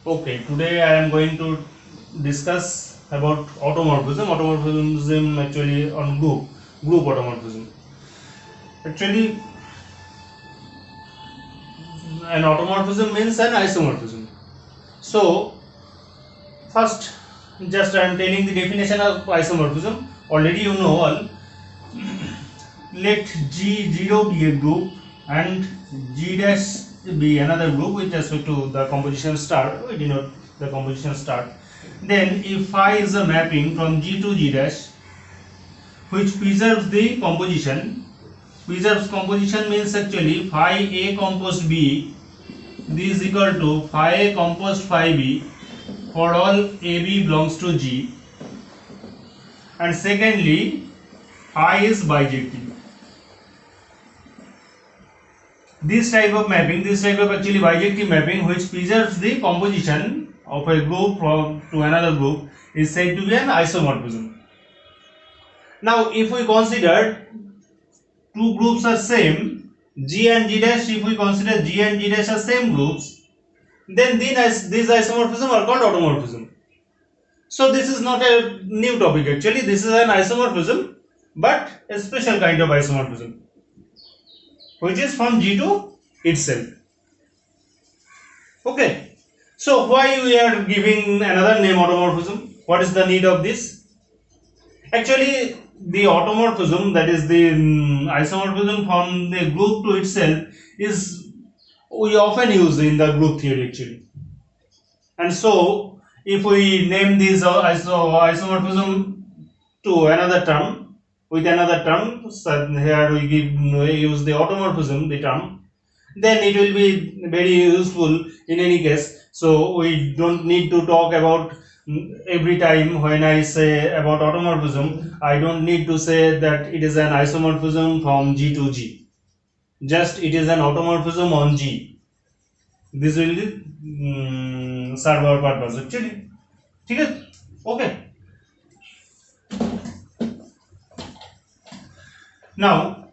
Okay, today I am going to discuss about automorphism. Automorphism actually on group automorphism. Actually, an automorphism means an isomorphism. So, first, just I am telling the definition of isomorphism. Already you know all. Let G0 be a group and G dash be another group with respect to the composition star. We denote the composition star. Then if phi is a mapping from G to G dash which preserves the composition, preserves composition means actually phi A composed B, this is equal to phi A composed phi B for all AB belongs to G, and secondly phi is bijective. This type of mapping, this type of actually bijective mapping which preserves the composition of a group from to another group is said to be an isomorphism. Now if we consider two groups are same, G and G dash, if we consider G and G dash as same groups, then these isomorphism are called automorphism. So this is not a new topic actually, this is an isomorphism but a special kind of isomorphism which is from G to itself. Okay, so why we are giving another name automorphism? What is the need of this? Actually, the automorphism, that is the isomorphism from the group to itself, is we often use in the group theory actually. And so, if we name this isomorphism to another term with another term, so here we use the automorphism, the term, then it will be very useful in any case. So we don't need to talk about every time when I say about automorphism, I don't need to say that it is an isomorphism from G to G. Just it is an automorphism on G. This will serve our purpose actually. Okay. Now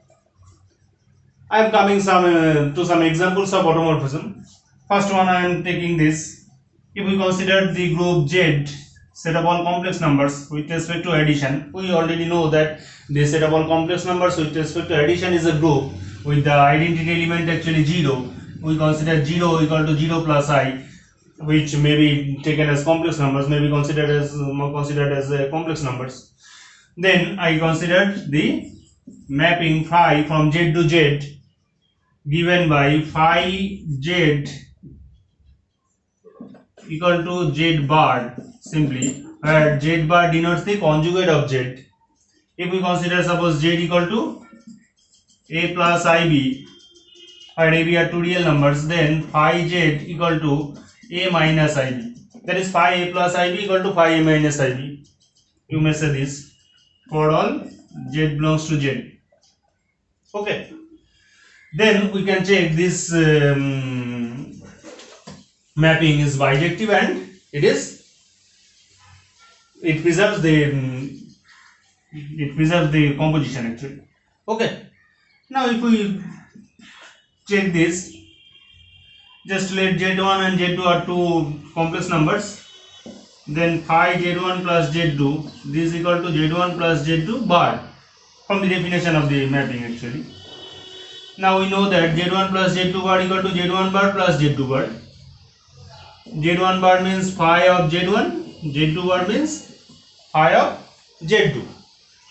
I am coming to some examples of automorphism. First one I am taking this. If we consider the group Z, set of all complex numbers with respect to addition, we already know that the set of all complex numbers with respect to addition is a group with the identity element actually 0. We consider 0 equal to 0 plus I, which may be taken as complex numbers, may be considered as complex numbers. Then I considered the mapping phi from Z to Z given by phi Z equal to Z bar, simply, where Z bar denotes the conjugate of Z. If we consider suppose Z equal to A plus IB, where AB are two real numbers, then phi Z equal to A minus IB. That is phi A plus IB equal to phi A minus IB. You may say this for all Z belongs to Z. Okay. Then we can check this mapping is bijective and it preserves the composition actually. Okay. Now if we check this, just let Z1 and Z2 are two complex numbers, then phi Z1 plus Z2, this is equal to Z1 plus Z2 bar from the definition of the mapping actually. Now we know that Z1 plus Z2 bar equal to Z1 bar plus Z2 bar. Z1 bar means phi of Z1, Z2 bar means phi of Z2.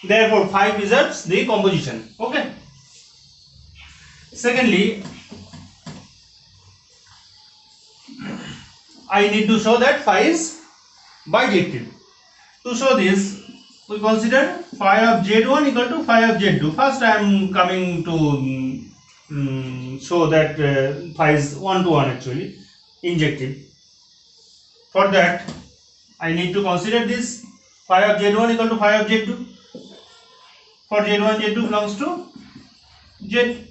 Therefore, phi preserves the composition. Okay. Secondly, I need to show that phi is bijective. To show this, we consider phi of Z1 equal to phi of Z2. First, I am coming to show that phi is 1 to 1 actually, injective. For that, I need to consider this phi of Z1 equal to phi of Z2. For Z1, Z2 belongs to Z.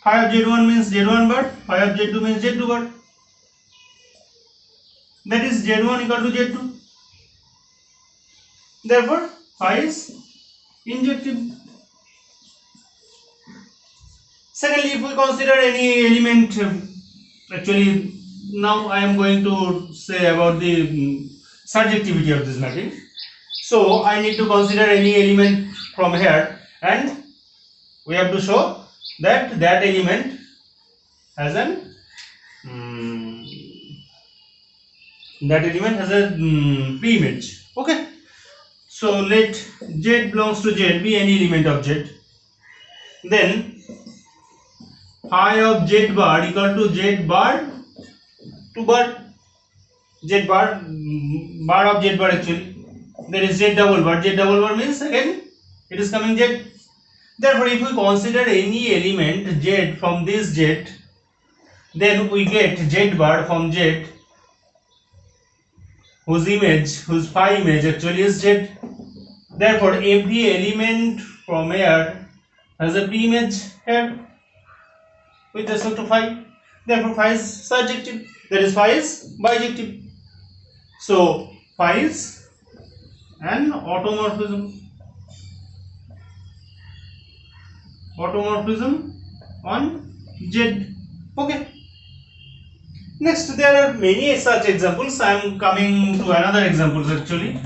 Phi of Z1 means Z1 bar, phi of Z2 means Z2 bar. That is Z1 equal to Z2. Therefore, phi is injective. Secondly, if we consider any element, actually now I am going to say about the surjectivity of this mapping. So I need to consider any element from here, and we have to show that that element has an pre-image. Okay. So let Z belongs to Z be any element of Z. Then phi of Z bar equal to Z bar to bar. Z bar bar of Z bar actually. There is Z double bar. Z double bar means again it is coming Z. Therefore, if we consider any element Z from this Z, then we get Z bar from Z whose phi image actually is Z. Therefore, every element from here has a pre-image here with respect to phi. Therefore, phi is surjective. That is, phi is bijective. So, phi is an automorphism. Automorphism on Z. Okay. Next, there are many such examples. I am coming to another examples actually,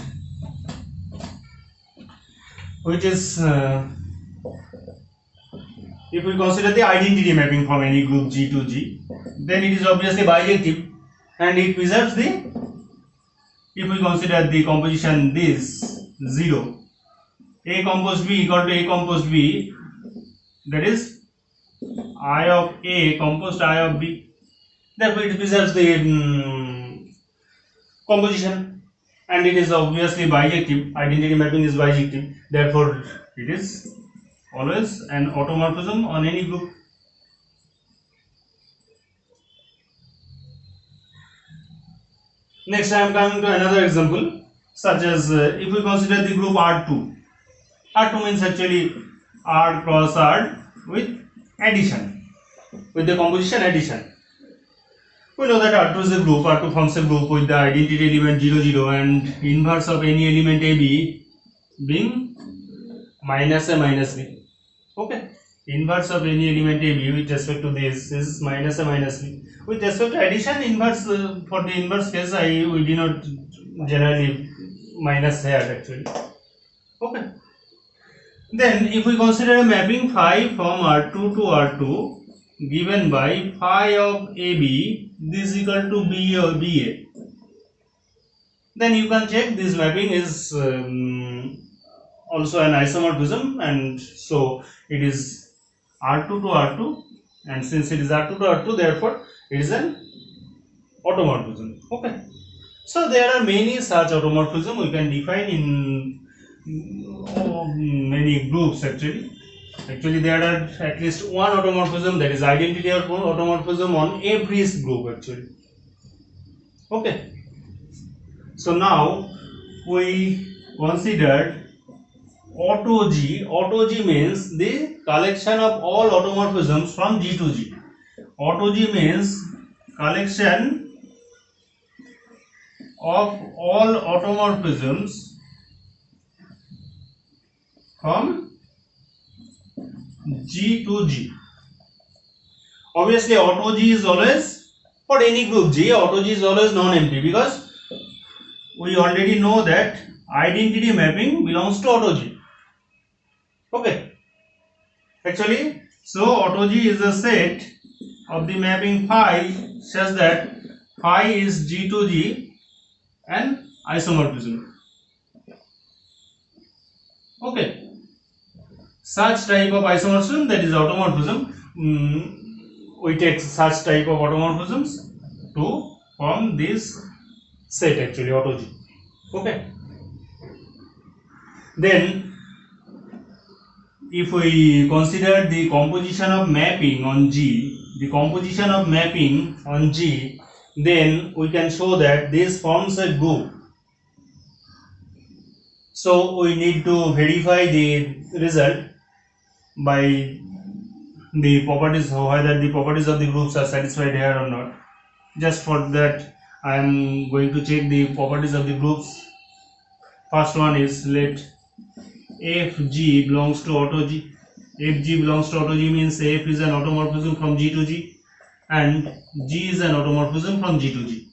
which is if we consider the identity mapping from any group G to G, then it is obviously bijective, and it preserves the. If we consider the composition this 0, A composed B equal to A composed B, that is I of A composed I of B. Therefore, it preserves the composition, and it is obviously bijective. Identity mapping is bijective. Therefore, it is always an automorphism on any group. Next, I am coming to another example, such as if we consider the group R2. R2 means actually R cross R with addition, with the composition addition. We know that R2 is a group. R2 forms a group with the identity element 0, 0 and inverse of any element AB being minus A minus B. Okay. Inverse of any element AB with respect to this is minus A minus B. With respect to addition, inverse for the inverse case, we denote generally minus here actually. Okay. Then, if we consider a mapping phi from R2 to R2 given by phi of AB, this is equal to B or BA, then you can check this mapping is also an isomorphism, and so it is R2 to R2, and since it is R2 to R2, therefore it is an automorphism. Okay. So there are many such automorphism we can define in many groups actually. Actually, there are at least one automorphism, that is identity automorphism on every group actually. Okay. So now we considered auto G. Auto G means the collection of all automorphisms from G to G. Auto G means collection of all automorphisms from G to G. Obviously, auto G is always, for any group G, auto G is always non-empty, because we already know that identity mapping belongs to auto G. Okay. Actually, so auto G is a set of the mapping phi such that phi is G to G and isomorphism. Okay. Such type of isomorphism, that is automorphism, we take such type of automorphisms to form this set actually auto G. Okay. Then if we consider the composition of mapping on G, then we can show that this forms a group. So we need to verify the result by the properties, whether the properties of the groups are satisfied here or not. Just for that, I am going to check the properties of the groups. First one is, let Fg belongs to auto G. Fg belongs to auto G means F is an automorphism from G to G. and G is an automorphism from G to G.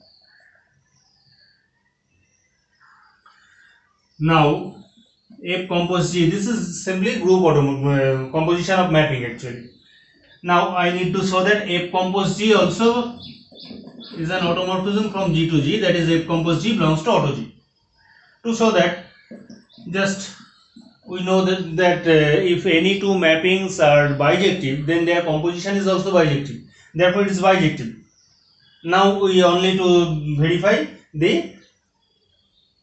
Now F compose G, this is simply group composition of mapping actually. Now I need to show that F compose G also is an automorphism from G to G, that is F compose G belongs to auto G. To show that, just we know that if any two mappings are bijective, then their composition is also bijective, therefore it is bijective. Now we only to verify the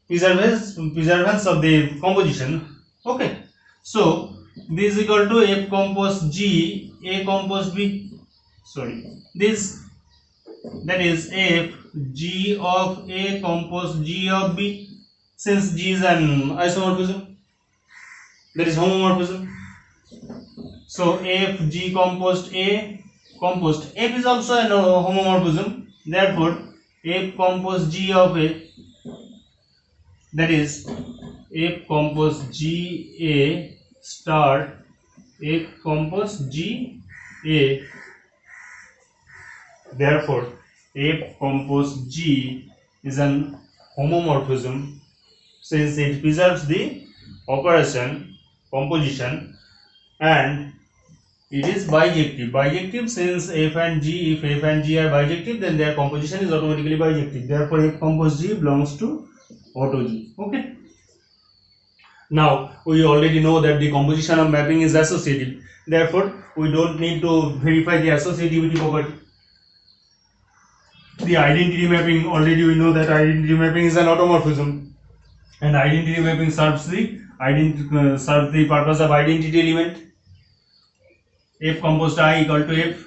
preservance of the composition. Okay, so this is equal to F compose G A compose B, sorry, this, that is F G of A compose G of B, since G is an isomorphism, that is homomorphism. So F G composed A composed F is also an homomorphism, therefore F composed G of A, that is F composed G A star F composed G A, therefore F composed G is an homomorphism since it preserves the operation composition, and it is bijective since F and G, if F and G are bijective, then their composition is automatically bijective, therefore F composed G belongs to auto G. Okay, now we already know that the composition of mapping is associative, therefore we don't need to verify the associativity property. The identity mapping, already we know that identity mapping is an automorphism, and identity mapping serves the purpose of identity element. F composed I equal to F,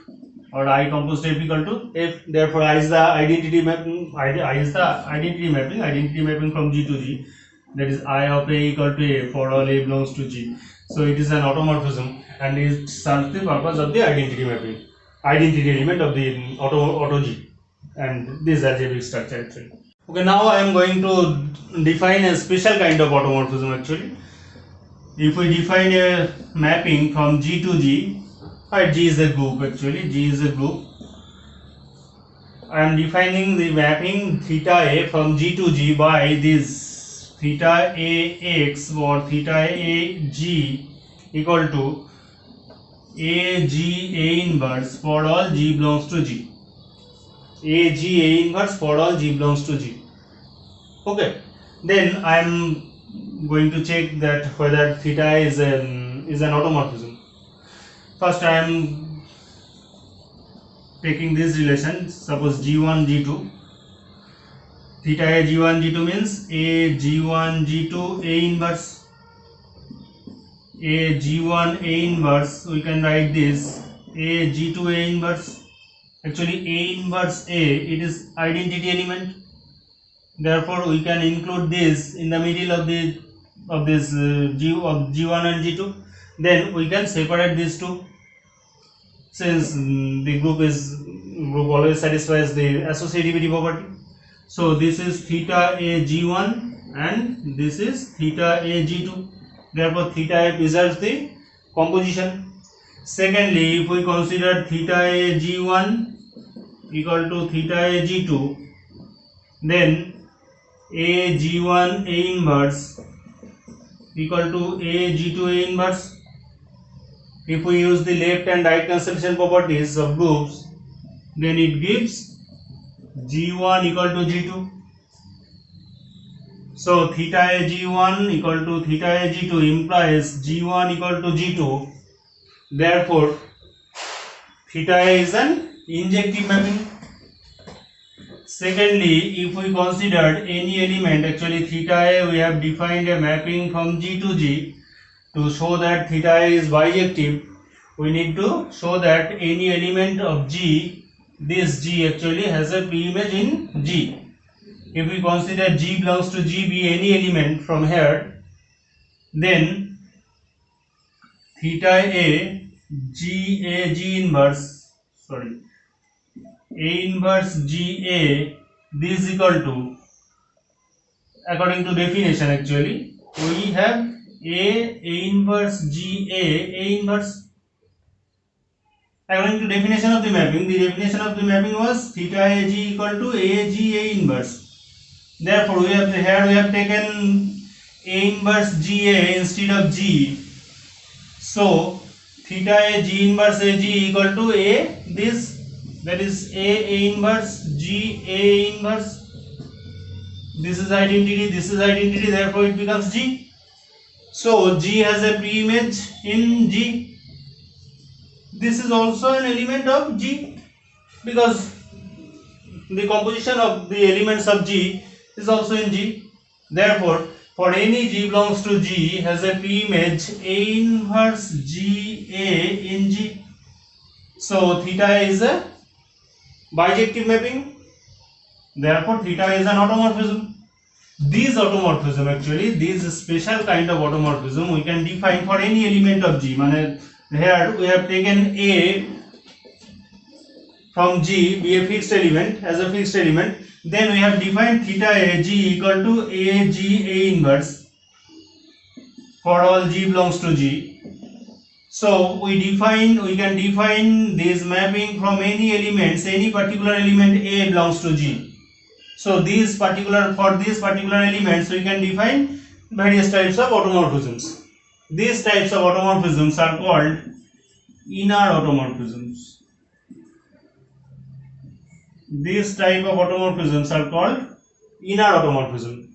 or I composed F equal to F, therefore I is the identity mapping. Identity mapping from G to G, that is I of A equal to A for all A belongs to G. So it is an automorphism and it serves the purpose of the identity mapping, identity element of the auto G, and this algebraic structure actually. Okay, now I am going to define a special kind of automorphism actually. If we define a mapping from G to G, G is a group actually, G is a group. I am defining the mapping theta A from G to G by this theta A x or theta A G equal to A G A inverse for all G belongs to G. A G A inverse for all G belongs to G. Okay, then I am going to check that whether theta is an automorphism. First I am taking this relation, suppose G1 G2, theta A G1 G2 means A G1 G2 A inverse, A G1 A inverse, we can write this A G2 A inverse. Actually A inverse A, it is identity element, therefore we can include this in the middle of this G1 and G2. Then we can separate these two, since the group always satisfies the associativity property. So this is theta A G1 and this is theta A G2, therefore theta A preserves the composition. Secondly, if we consider theta A G1 equal to theta A G2, then A G1 A inverse equal to A G2 A inverse. If we use the left and right cancellation properties of groups, then it gives G1 equal to G2. So theta A G1 equal to theta A G2 implies G1 equal to G2, therefore theta A is an injective mapping. Secondly, if we considered any element, actually theta A, we have defined a mapping from G to G. To show that theta A is bijective, we need to show that any element of G, this G actually has a pre-image in G. If we consider G belongs to G be any element from here, then theta A G inverse, sorry, A inverse G A, this is equal to, according to definition actually, we have A inverse G A inverse, According to definition of the mapping, the definition of the mapping was theta AG equal to AG A inverse. Therefore, we have taken A inverse GA instead of G. So theta A G inverse AG equal to A this, that is A inverse G A inverse. This is identity, this is identity, therefore it becomes G. So G has a pre-image in G. This is also an element of G because the composition of the elements of G is also in G. Therefore, for any G belongs to G has a pre-image A inverse GA in G. So theta is a bijective mapping. Therefore, theta is an automorphism. These automorphism, actually, these special kind of automorphism we can define for any element of G. Here we have taken A from G be a fixed element, as a fixed element. Then we have defined theta AG equal to AG A inverse for all G belongs to G. So we can define this mapping from any elements, any particular element A belongs to G. So for these particular elements we can define various types of automorphisms. These types of automorphisms are called inner automorphisms. These type of automorphisms are called inner automorphism.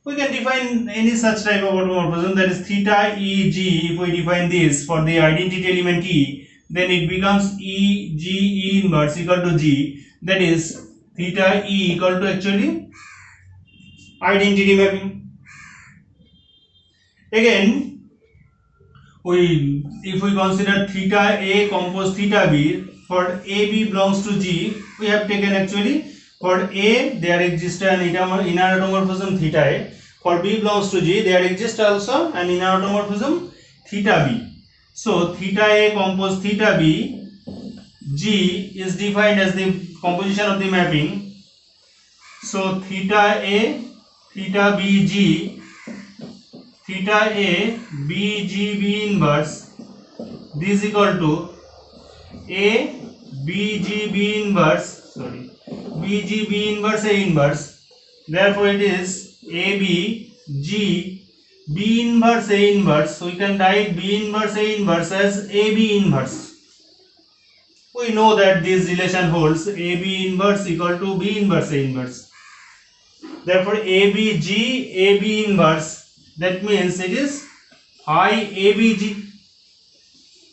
We can define any such type of automorphism, that is theta EG. If we define this for the identity element E, then it becomes EG E inverse equal to G, that is theta E equal to actually identity mapping. Again, if we consider theta A compose theta B, for AB belongs to G, we have taken actually for A there exists an inner automorphism theta A. For B belongs to G, there exists also an inner automorphism theta B. So theta A compose theta B, G is defined as the composition of the mapping. So theta A, theta B G, theta A B G B inverse, this is equal to A B G B inverse, B G B inverse A inverse. Therefore it is A B G B inverse A inverse. So we can write B inverse A inverse as A B inverse. We know that this relation holds, A B inverse equal to B inverse A inverse. Therefore A B G A B inverse, that means it is phi A B G.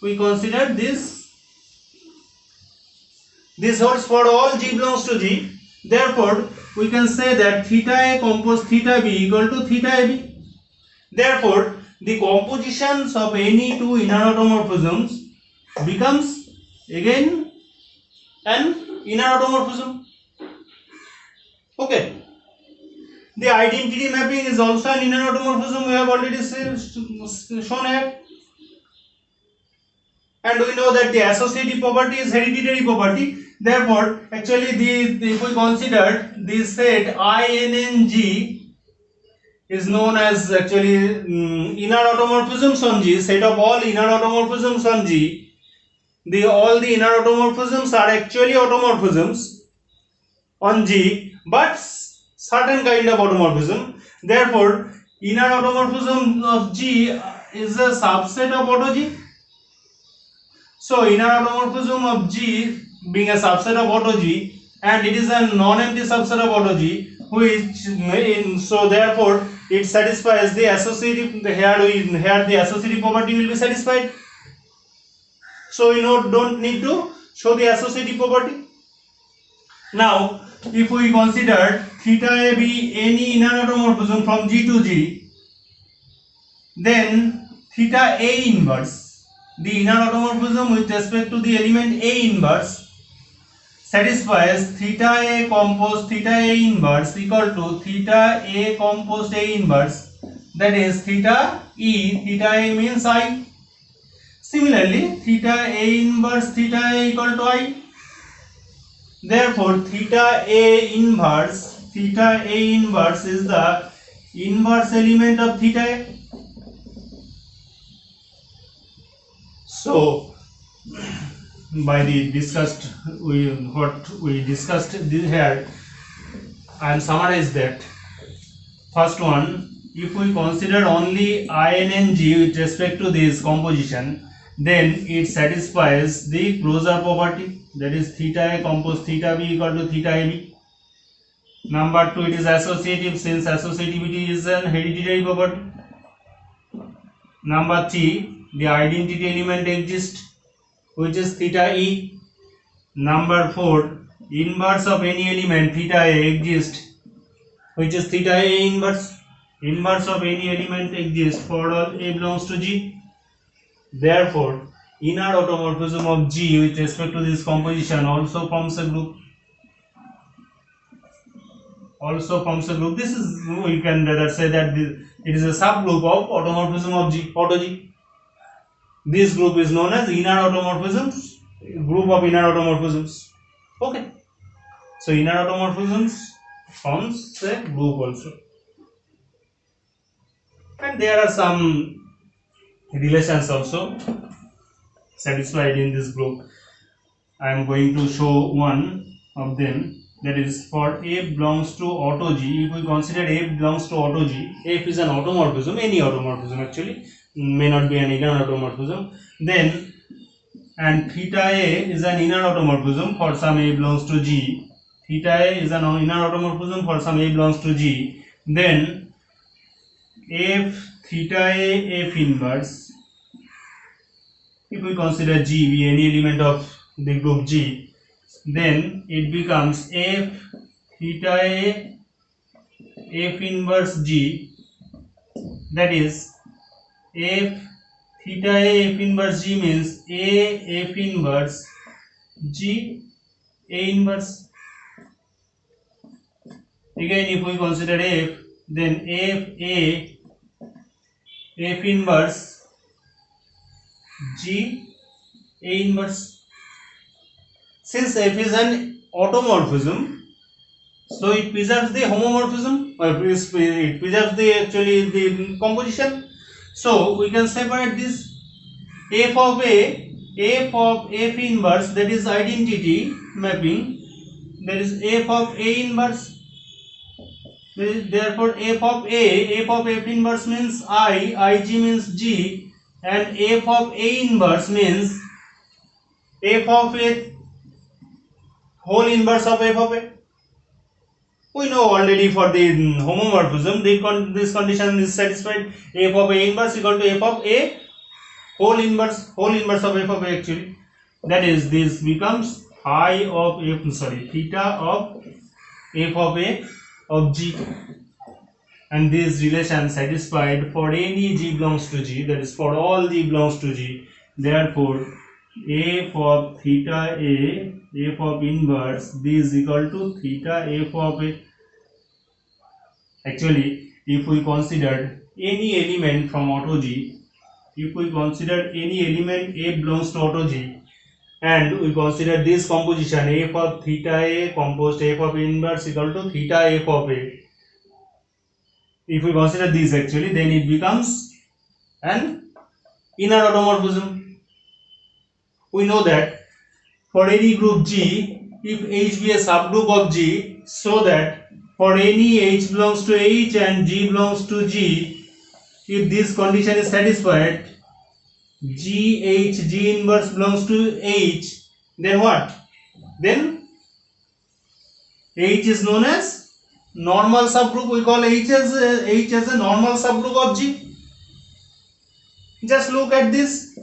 We consider this holds for all G belongs to G. Therefore we can say that theta A compose theta B equal to theta AB. Therefore the compositions of any two inner automorphisms becomes again an inner automorphism. Okay. The identity mapping is also an inner automorphism, we have already shown here. And we know that the associative property is hereditary property. Therefore, actually if we consider this set INNG is known as actually inner automorphisms on G, set of all inner automorphisms on G. All the inner automorphisms are actually automorphisms on G, but certain kind of automorphism. Therefore, inner automorphism of G is a subset of auto G. So inner automorphism of G being a subset of auto G, and it is a non-empty subset of auto G, so therefore it satisfies the associative. Here the associative property will be satisfied. So don't need to show the associative property. Now, if we consider theta A be any inner automorphism from G to G, then theta A inverse, the inner automorphism with respect to the element A inverse, satisfies theta A compose theta A inverse equal to theta A composed A inverse, that is theta E, theta A means I. Similarly, theta A inverse theta A equal to I. Therefore, theta A inverse is the inverse element of theta A. So by the discussed what we discussed here, I am summarize that. First one, if we consider only INNG with respect to this composition, then it satisfies the closure property, that is theta A compose theta B equal to theta AB. Number 2, it is associative, since associativity is an hereditary property. Number 3, the identity element exists, which is theta E. Number 4, inverse of any element theta A exists, which is theta A inverse. Inverse of any element exists for all A belongs to G. Therefore, inner automorphism of G with respect to this composition also forms a group. This is, we can rather say that it is a subgroup of automorphism of G, auto G. This group is known as inner automorphisms, group of inner automorphisms. Okay, so inner automorphisms forms a group also, and there are some relations also satisfied in this group. I am going to show one of them, that is for A belongs to auto G. If we consider A belongs to auto G, F is an automorphism, any automorphism actually, may not be an inner automorphism, then, and theta A is an inner automorphism for some A belongs to G, theta A is an inner automorphism for some A belongs to G, then F theta A F inverse, if we consider G be any element of the group G, then it becomes F theta A F inverse G, that is F theta A F inverse G means A F inverse G A inverse. Again, if we consider F, then F A F inverse G A inverse. Since F is an automorphism, so it preserves the homomorphism, or it preserves the actually the composition. So we can separate this F of A, F of F inverse, that is identity mapping, that is F of A inverse. Therefore F of F inverse means Ig means G, and F of A inverse means F of A whole inverse of F of A. We know already for the homomorphism this condition is satisfied. F of A inverse equal to F of A whole inverse of F of A actually. That is, this becomes phi of F, theta of F of A of G, and this relation satisfied for any G belongs to G, that is for all G belongs to G. Therefore F of theta A F of inverse, this is equal to theta F of A. Actually, if we considered any element from auto G, if we consider any element A belongs to auto G, and we consider this composition F of theta A composed F of inverse equal to theta F of A, if we consider this actually, then it becomes an inner automorphism. We know that for any group G, if H be a subgroup of G, so that for any H belongs to H and G belongs to G, if this condition is satisfied, G inverse belongs to H, then what? Then H is known as normal subgroup. We call H as a normal subgroup of G. Just look at this.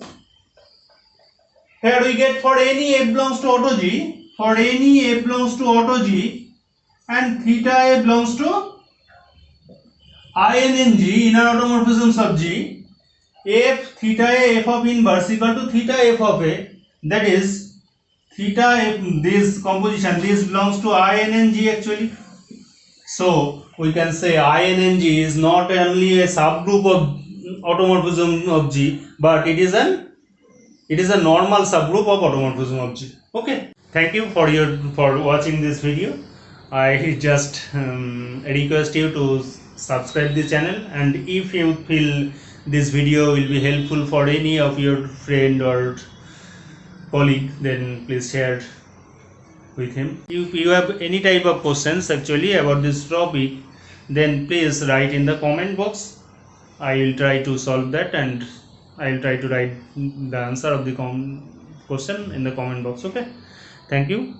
Here we get for any F belongs to auto G, and theta A belongs to INNG, inner automorphisms of G, F theta A F of inverse equal to theta F of A, that is theta F, this composition, this belongs to INNG actually. So we can say INNG is not only a subgroup of automorphism of G, but it is a normal subgroup of automorphism of G. Okay, thank you for watching this video. I just request you to subscribe the channel, and if you feel this video will be helpful for any of your friend or colleague, then please share with him. If you have any type of questions actually about this topic, then please write in the comment box. I will try to solve that, and I will try to write the answer of the question in the comment box. Okay, thank you.